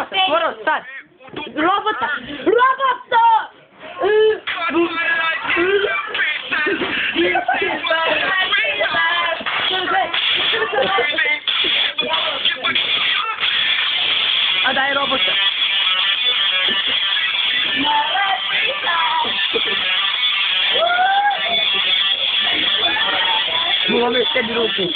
Skoro, sad. Robota! Robota! A daj robota. Mogę jeszcze drugi.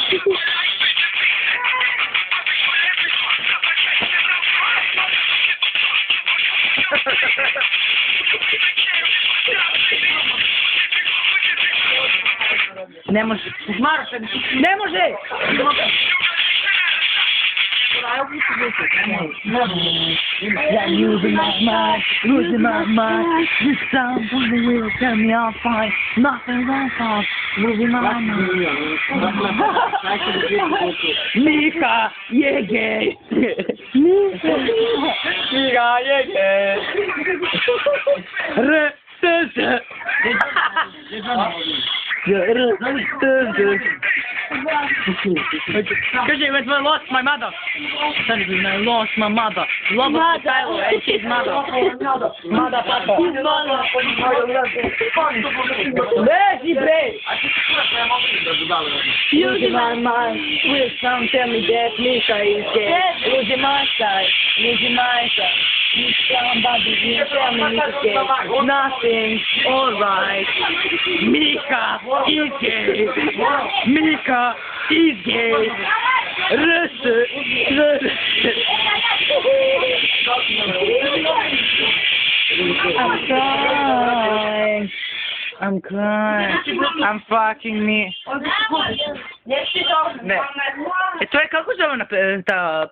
Не може. Марша, не може! I'm losing my mind. This sound from the wheel tell me I'm fine. Nothing wrong, I'm losing my mind. Mika, you're gay. Mika, you're gay. Because when I lost my mother. I lost my mother. Love of Tyler and his mother. Mother, papa. Lazy brain. Losing my mind. Will sound tell me that Mika is gay. Losing my side. Losing my side. Somebody will tell me Mika's gay. Nothing. Alright. Mika is gay. Mika is gay. I'm crying. I'm fucking me. Ne. E to je kako zove ta